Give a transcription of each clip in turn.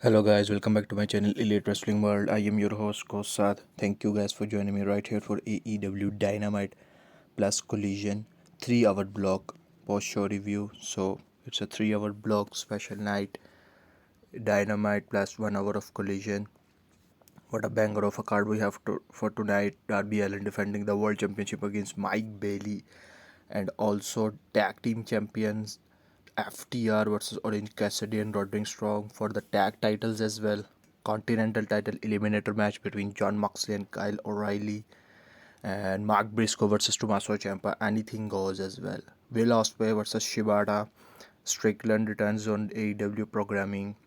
Hello guys, welcome back to my channel Elite Wrestling World. I am your host GhostSaad. Thank you guys for joining me right here for AEW Dynamite plus Collision 3-hour block post show review. So it's a 3-hour block special night Dynamite plus 1 hour of Collision. What a banger of a card we have for tonight. Darby Allin defending the World Championship against Mike Bailey, and also tag team champions FTR versus Orange Cassidy and Roderick Strong for the tag titles as well. Continental title eliminator match between John Moxley and Kyle O'Reilly, and Mark Briscoe versus Tommaso Ciampa. Anything goes as well. Will Ospreay versus Shibata. Strickland returns on AEW programming.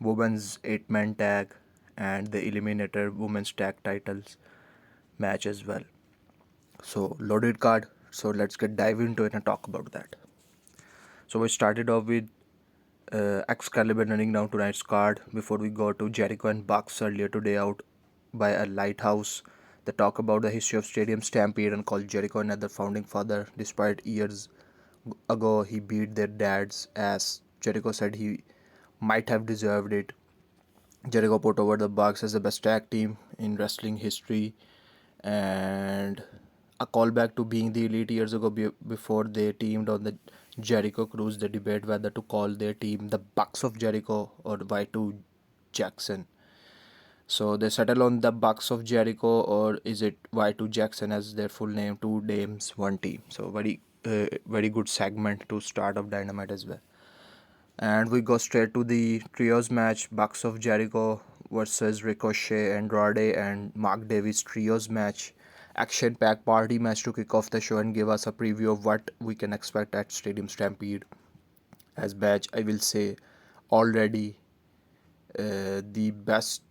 Women's 8-man tag and the Eliminator women's tag titles match as well. So loaded card. So let's get dive into it and talk about that. So we started off with Excalibur running down tonight's card before we go to Jericho and Bucks earlier today out by a lighthouse. They talk about the history of Stadium Stampede and call Jericho another founding father. Despite years ago he beat their dad's ass, Jericho said he might have deserved it. Jericho put over the Bucks as the best tag team in wrestling history, and a callback to being the Elite years ago before they teamed on the Jericho Cruise. They debate whether to call their team the Bucks of Jericho or Y2 Jackson. So they settle on the Bucks of Jericho, or is it Y2 Jackson as their full name? Two names, one team. So very good segment to start of Dynamite as well. And we go straight to the trios match, Bucks of Jericho versus Ricochet, Andrade and Mark Davis trios match. Action-packed party match to kick off the show and give us a preview of what we can expect at Stadium Stampede. As batch, I will say already the best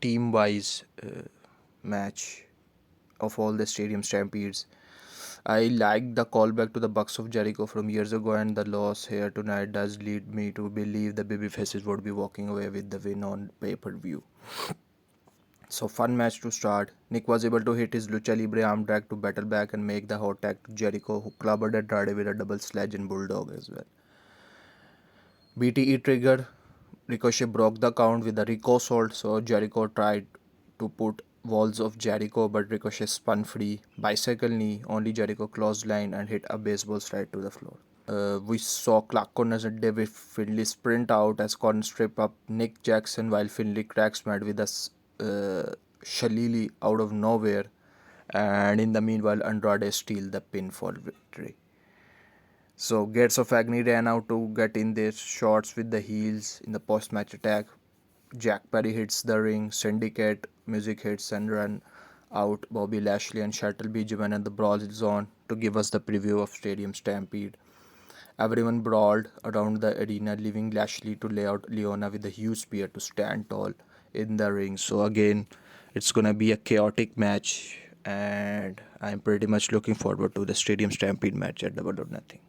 team-wise match of all the Stadium Stampedes. I like the callback to the Bucks of Jericho from years ago, and the loss here tonight does lead me to believe the babyfaces would be walking away with the win on pay-per-view. So fun match to start. Nick was able to hit his Lucha Libre arm drag to battle back and make the hot tag to Jericho, who clobbered Andrade with a double sledge and bulldog as well. BTE trigger. Ricochet broke the count with a Rico Salt, so Jericho tried to put walls of Jericho, but Ricochet spun free. Bicycle knee, only Jericho clothesline and hit a baseball straight to the floor. We saw Clark Connors and David Finlay sprint out as Connors strip up Nick Jackson while Finlay cracks Matt with a shillelagh out of nowhere, and in the meanwhile Andrade steal the pinfall victory. So Gates of Agony ran out to get in their shots with the heels in the post-match attack. Jack Perry hits the ring, Syndicate music hits and run out Bobby Lashley and Shuttle Benjamin, and the brawl is on to give us the preview of Stadium Stampede. Everyone brawled around the arena, leaving Lashley to lay out Leona with a huge spear to stand tall in the ring. So again, it's gonna be a chaotic match, and I'm pretty much looking forward to the Stadium Stampede match at Double or Nothing.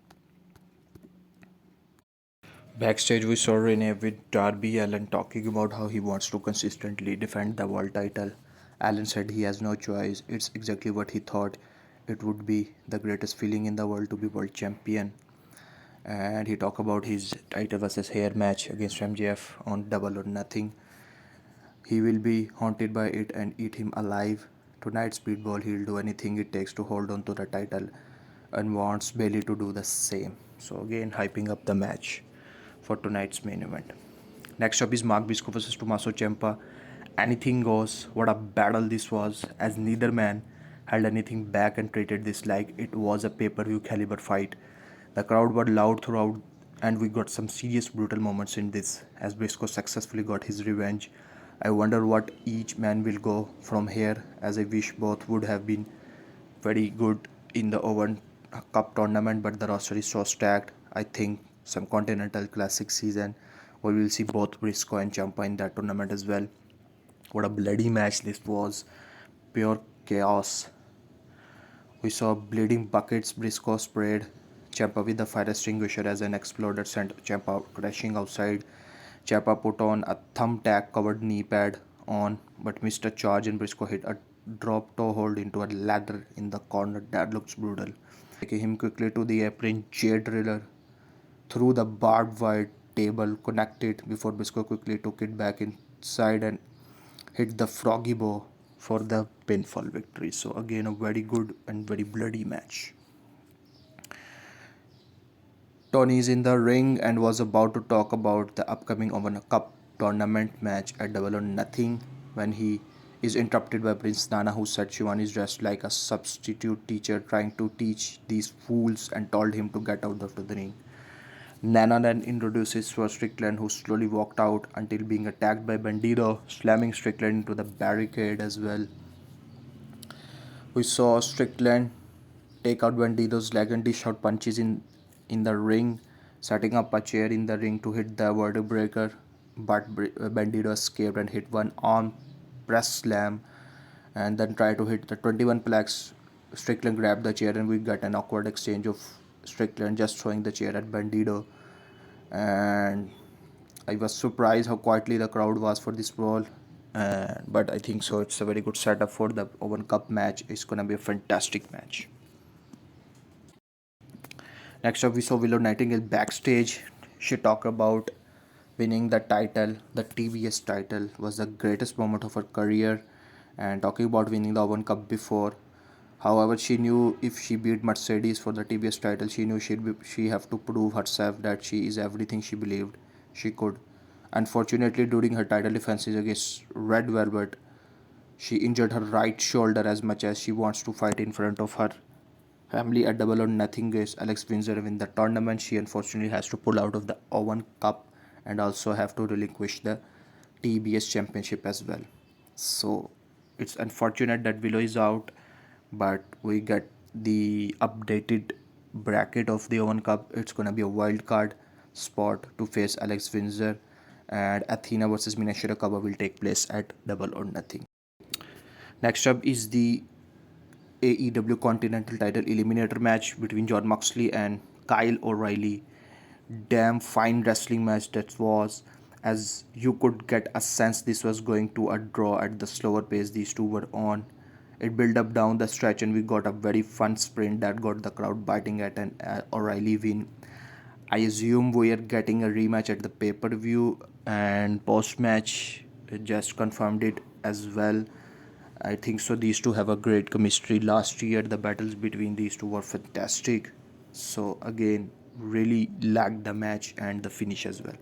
Backstage, we saw Renee with Darby Allin talking about how he wants to consistently defend the world title. Allin said he has no choice. It's exactly what he thought it would be, the greatest feeling in the world to be world champion. And he talked about his title versus hair match against MJF on Double or Nothing. He will be haunted by it and eat him alive. Tonight, Speedball, he'll do anything it takes to hold on to the title and wants Bailey to do the same. So again, hyping up the match for tonight's main event. Next up is Mark Briscoe versus Tommaso Ciampa. Anything goes. What a battle this was, as neither man held anything back and treated this like it was a pay-per-view caliber fight. The crowd were loud throughout, and we got some serious brutal moments in this as Briscoe successfully got his revenge. I wonder what each man will go from here, as I wish both would have been very good in the Owen Cup tournament, but the roster is so stacked. I think some Continental Classic season we will see both Briscoe and Ciampa in that tournament as well. What a bloody match this was. Pure chaos. We saw bleeding buckets. Briscoe sprayed Ciampa with the fire extinguisher as an exploder sent Ciampa crashing outside. Ciampa put on a thumbtack covered knee pad on, but missed a charge, and Briscoe hit a drop toe hold into a ladder in the corner. That looks brutal. Taking him quickly to the apron, Jay Driller threw the barbed wire table, connected before Briscoe quickly took it back inside and hit the froggy bow for the pinfall victory. So again, a very good and very bloody match. Tony is in the ring and was about to talk about the upcoming Owen Cup tournament match at Double or Nothing when he is interrupted by Prince Nana, who said Shivani is dressed like a substitute teacher trying to teach these fools, and told him to get out of the ring. Nana then introduces for Strickland, who slowly walked out until being attacked by Bandito, slamming Strickland into the barricade as well. We saw Strickland take out Bandito's leg and dish out punches in the ring, setting up a chair in the ring to hit the verdict breaker. But Bandito escaped and hit one arm press slam and then tried to hit the 21 plex. Strickland grabbed the chair and we got an awkward exchange of Strickland just throwing the chair at Bandito. And I was surprised how quietly the crowd was for this brawl. But I think so. It's a very good setup for the Owen Cup match. It's gonna be a fantastic match. Next up, we saw Willow Nightingale backstage. She talked about winning the title. The TBS title was the greatest moment of her career, and talking about winning the Owen Cup before. However, she knew if she beat Mercedes for the TBS title, she knew she have to prove herself that she is everything she believed she could. Unfortunately, during her title defenses against Red Velvet, she injured her right shoulder as much as she wants to fight in front of her family at Double or Nothing against Alex Windsor in the tournament. She unfortunately has to pull out of the Owen Cup and also have to relinquish the TBS championship as well. So it's unfortunate that Willow is out, but we get the updated bracket of the Owen Cup. It's gonna be a wild card spot to face Alex Windsor, and Athena versus Mina Shirakawa will take place at Double or Nothing. Next up is the AEW Continental title eliminator match between Jon Moxley and Kyle O'Reilly. Damn fine wrestling match that was, as you could get a sense this was going to a draw at the slower pace these two were on. It built up down the stretch and we got a very fun sprint that got the crowd biting at an O'Reilly win. I assume we are getting a rematch at the pay-per-view, and post-match just confirmed it as well. I think so. These two have a great chemistry. Last year, the battles between these two were fantastic. So again, really lacked the match and the finish as well.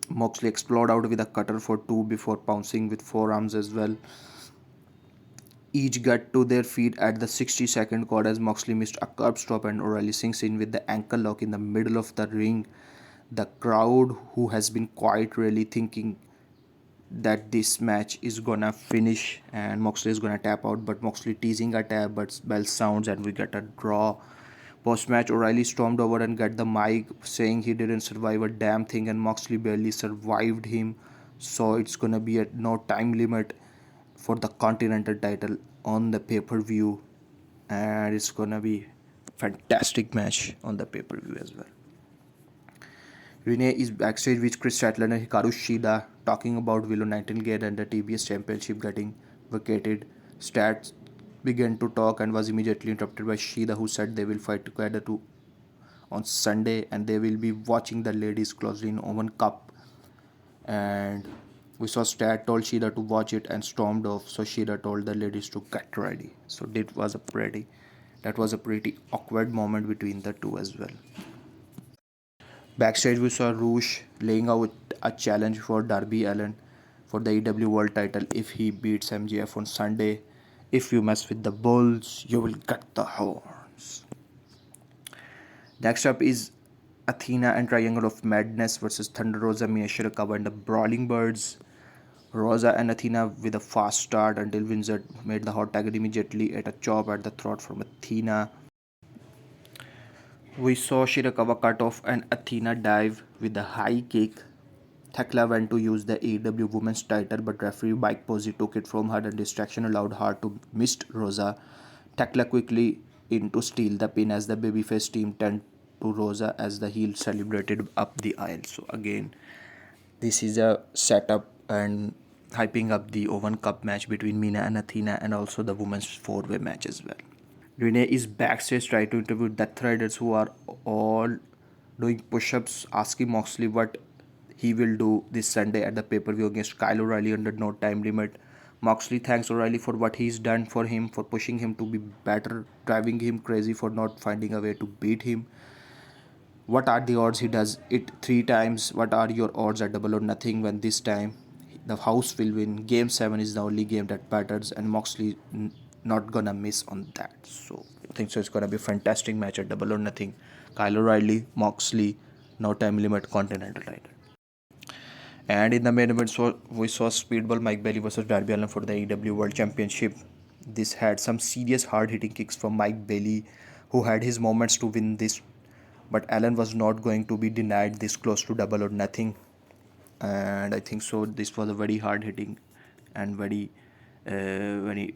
Moxley exploded out with a cutter for two before pouncing with forearms as well. Each got to their feet at the 60-second chord as Moxley missed a curb stop and O'Reilly sinks in with the ankle lock in the middle of the ring. The crowd, who has been quite really thinking that this match is gonna finish and Moxley is gonna tap out, but Moxley teasing a tap, but bell sounds and we get a draw. Post-match, O'Reilly stormed over and got the mic saying he didn't survive a damn thing and Moxley barely survived him. So it's gonna be a no time limit for the Continental title on the pay-per-view, and it's gonna be fantastic match on the pay-per-view as well. Renee is backstage with Chris Statlander and Hikaru Shida talking about Willow Nightingale and the TBS championship getting vacated. Stats began to talk and was immediately interrupted by Shida, who said they will fight together on Sunday and they will be watching the ladies closely in Owen Cup. And we saw Stat told Shida to watch it and stormed off. So Shida told the ladies to get ready. So that was a pretty awkward moment between the two as well. Backstage, we saw Roosh laying out a challenge for Darby Allin for the AEW World title if he beats MJF on Sunday. If you mess with the Bulls, you will get the horns. Next up is Athena and Triangle of Madness versus Thunder Rosa, Mina Shirakawa and the Brawling Birds. Rosa and Athena with a fast start until Windsor made the hot tag immediately at a chop at the throat from Athena. We saw Shirakawa cut off and Athena dive with a high kick. Thekla went to use the AEW Women's title, but referee Mike Posey took it from her and distraction allowed her to miss Rosa. Thekla quickly in to steal the pin as the babyface team turned to Rosa as the heel celebrated up the aisle. So again, this is a setup and hyping up the Owen Cup match between Mina and Athena and also the women's four-way match as well. Renee is backstage trying to interview Death Riders, who are all doing push-ups, asking Moxley what he will do this Sunday at the pay-per-view against Kyle O'Reilly under no time limit. Moxley thanks O'Reilly for what he's done for him, for pushing him to be better, driving him crazy for not finding a way to beat him. What are the odds he does it 3 times? What are your odds at Double or Nothing when this time the house will win? Game 7 is the only game that matters, and Moxley not gonna miss on that. So I think so. It's gonna be a fantastic match at Double or Nothing. Kyle O'Reilly, Moxley, no time limit, Continental title. And in the main event, we saw Speedball Mike Bailey versus Darby Allin for the AEW World Championship. This had some serious hard-hitting kicks from Mike Bailey, who had his moments to win this, but Allin was not going to be denied this close to Double or Nothing. And I think so. This was a very hard-hitting and very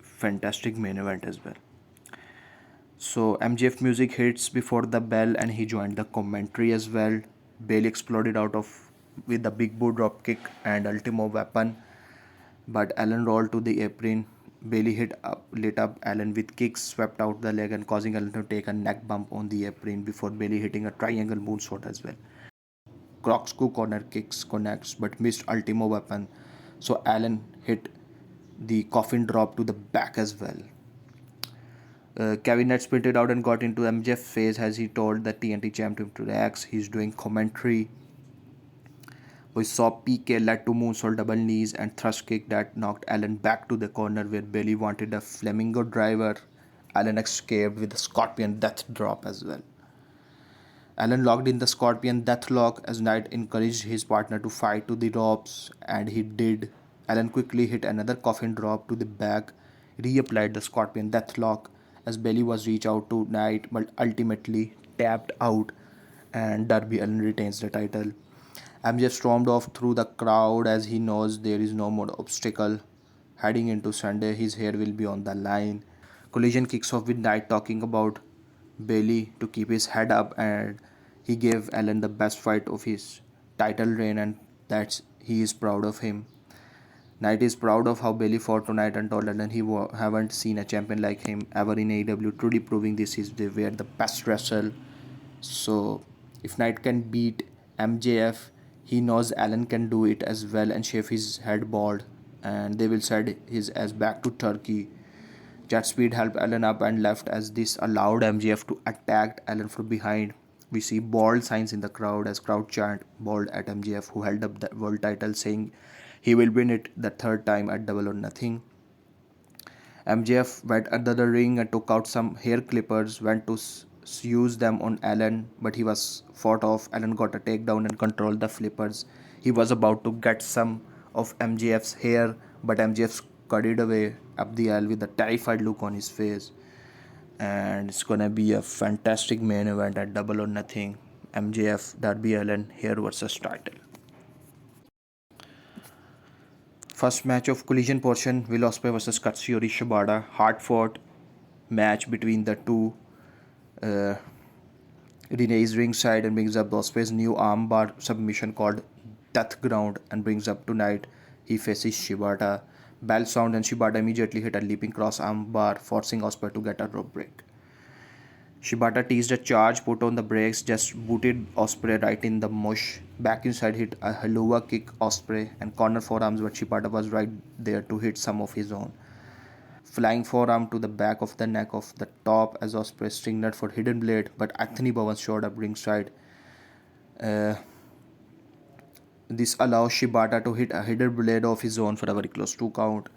fantastic main event as well. So MJF music hits before the bell, and he joined the commentary as well. Bailey exploded out of with the big boot drop kick and Ultimo Weapon, but Allin rolled to the apron. Bailey lit up Allin with kicks, swept out the leg and causing Allin to take a neck bump on the apron before Bailey hitting a triangle moonsault as well. Corkscrew corner kicks connects but missed Ultimo Weapon, so Allin hit the coffin drop to the back as well. Kevin Nash sprinted out and got into MJF's face as he told the TNT champ to relax. He's doing commentary. We saw PK led to moonsault double knees and thrust kick that knocked Allin back to the corner where Bailey wanted a flamingo driver. Allin escaped with a scorpion death drop as well. Allin locked in the scorpion death lock as Knight encouraged his partner to fight to the ropes, and he did. Allin quickly hit another coffin drop to the back, reapplied the scorpion death lock as Bailey was reached out to Knight but ultimately tapped out, and Darby Allin retains the title. MJF stormed off through the crowd as he knows there is no more obstacle. Heading into Sunday, his hair will be on the line. Collision kicks off with Knight talking about Bailey to keep his head up, and he gave Allin the best fight of his title reign, and that's he is proud of him. Knight is proud of how Bailey fought tonight and told Allin he haven't seen a champion like him ever in AEW, truly proving this is they were the best wrestle. So if Knight can beat MJF, he knows Allin can do it as well and shave his head bald, and they will send his ass back to Turkey. Jet Speed helped Allin up and left as this allowed MJF to attack Allin from behind. We see bald signs in the crowd as crowd chant bald at MJF, who held up the world title saying he will win it the third time at Double or Nothing. MJF went under the ring and took out some hair clippers, went to use them on Allin, but he was fought off. Allin got a takedown and controlled the flippers. He was about to get some of MJF's hair, but MJF scurried away up the aisle with a terrified look on his face. And it's gonna be a fantastic main event at Double or Nothing. MJF, Darby Allin, hair versus title. First match of collision portion, Will Ospreay versus Katsuyori Shibata. Hard fought match between the two. Renee's ringside and brings up Ospreay's new armbar submission called Death Ground and brings up tonight. He faces Shibata. Bell sound and Shibata immediately hit a leaping cross armbar, forcing Ospreay to get a rope break. Shibata teased a charge, put on the brakes, just booted Ospreay right in the mush. Back inside hit a Helluva kick Ospreay and corner forearms, but Shibata was right there to hit some of his own. Flying forearm to the back of the neck of the top as Ospreay stringed for hidden blade, but Anthony Bowen showed up ringside. This allows Shibata to hit a hidden blade of his own for a very close 2 count.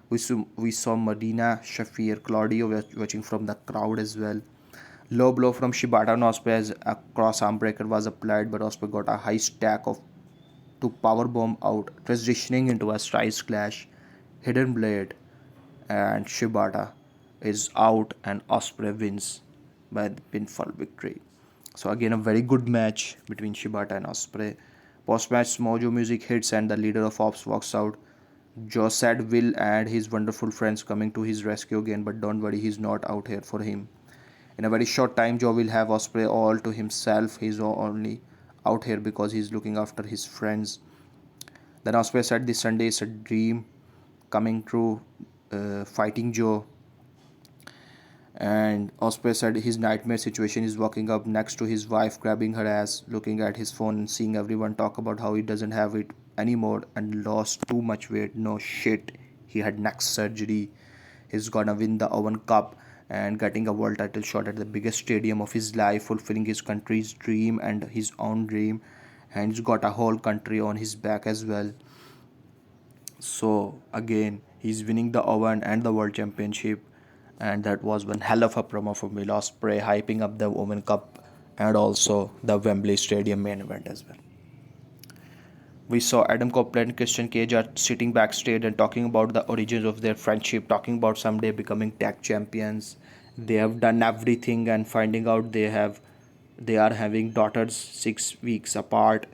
We saw Marina, Shafir, Claudio watching from the crowd as well. Low blow from Shibata on Ospreay as a cross arm breaker was applied, but Ospreay got a high stack to powerbomb out, transitioning into a Strides Clash, hidden blade, and Shibata is out and Ospreay wins by the pinfall victory. So again a very good match between Shibata and Ospreay. Post-match Mojo music hits and the leader of Ops walks out. GhostSaad Will and his wonderful friends coming to his rescue again, but don't worry, he's not out here for him. In a very short time, Joe will have Ospreay all to himself. He's only out here because he's looking after his friends. Then Ospreay said this Sunday is a dream coming true, fighting Joe. And Ospreay said his nightmare situation is walking up next to his wife, grabbing her ass, looking at his phone and seeing everyone talk about how he doesn't have it anymore and lost too much weight. No shit, he had neck surgery. He's gonna win the Owen Cup and getting a world title shot at the biggest stadium of his life, fulfilling his country's dream and his own dream. And he's got a whole country on his back as well. So again, he's winning the Owen and the World Championship, and that was one hell of a promo for Will Ospreay, hyping up the Women Cup and also the Wembley Stadium main event as well. We saw Adam Copeland and Christian Cage are sitting backstage and talking about the origins of their friendship, talking about someday becoming tag champions. They have done everything and finding out they are having daughters 6 weeks apart,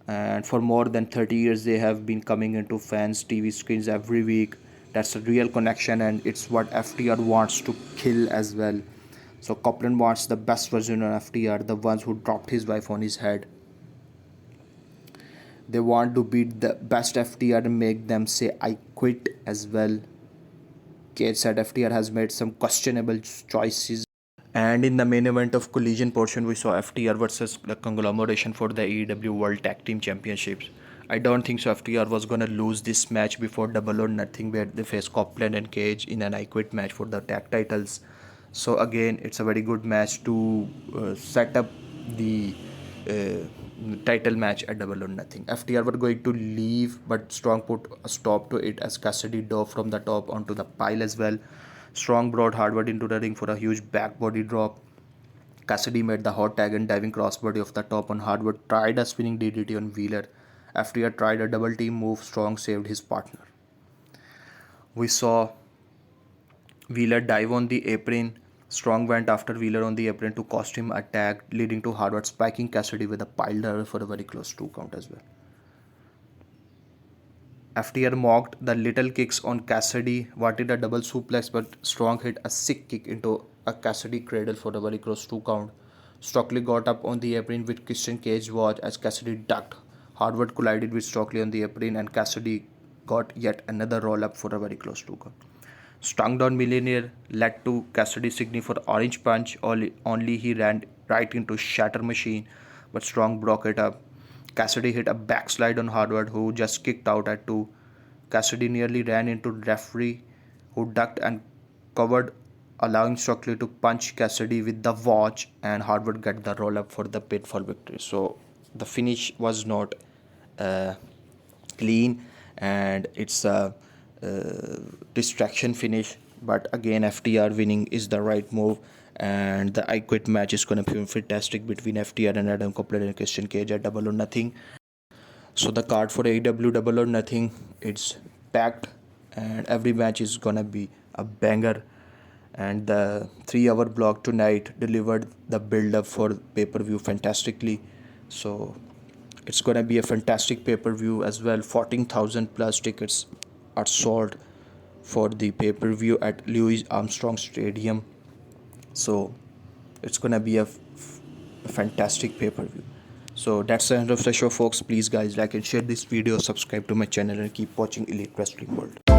and for more than 30 years they have been coming into fans TV screens every week. That's a real connection, and it's what FTR wants to kill as well. So Copeland wants the best version of FTR, the ones who dropped his wife on his head. They want to beat the best FTR and make them say I quit as well. Cage said FTR has made some questionable choices. And in the main event of Collision portion, we saw FTR versus the conglomeration for the AEW World Tag Team Championships. I don't think so FTR was gonna lose this match before Double or Nothing, where they face Copeland and Cage in an I Quit match for the tag titles. So again, it's a very good match to set up the title match at Double or Nothing. FTR were going to leave, but Strong put a stop to it as Cassidy dove from the top onto the pile as well. Strong brought Harwood into the ring for a huge back body drop. Cassidy made the hot tag and diving crossbody off the top on Harwood, tried a spinning DDT on Wheeler. FTR tried a double team move, Strong saved his partner. We saw Wheeler dive on the apron. Strong went after Wheeler on the apron to cost him a tag, leading to Harwood spiking Cassidy with a pile driver for a very close 2 count as well. FTR mocked the little kicks on Cassidy, wanted a double suplex, but Strong hit a sick kick into a Cassidy cradle for a very close 2 count. Stockley got up on the apron with Christian Cage watch as Cassidy ducked. Harwood collided with Stockley on the apron and Cassidy got yet another roll up for a very close 2 count. Strung down Millionaire led to Cassidy signing for Orange Punch, only he ran right into Shatter Machine, but Strong broke it up. Cassidy hit a backslide on Harwood, who just kicked out at 2. Cassidy nearly ran into referee, who ducked and covered, allowing Stockley to punch Cassidy with the watch, and Harwood got the roll up for the pinfall victory. So the finish was not clean, and it's a distraction finish. But again, FTR winning is the right move, and the I Quit match is going to be fantastic between FTR and Adam Copeland and Christian Cage at Double or Nothing. So the card for AEW Double or Nothing, it's packed, and every match is gonna be a banger. And the 3-hour block tonight delivered the build-up for pay-per-view fantastically. So it's gonna be a fantastic pay-per-view as well. 14,000 plus tickets are sold for the pay-per-view at Louis Armstrong Stadium. So it's gonna be a fantastic pay-per-view. So that's the end of the show, folks. Please guys, like and share this video, subscribe to my channel, and keep watching Elite Wrestling World.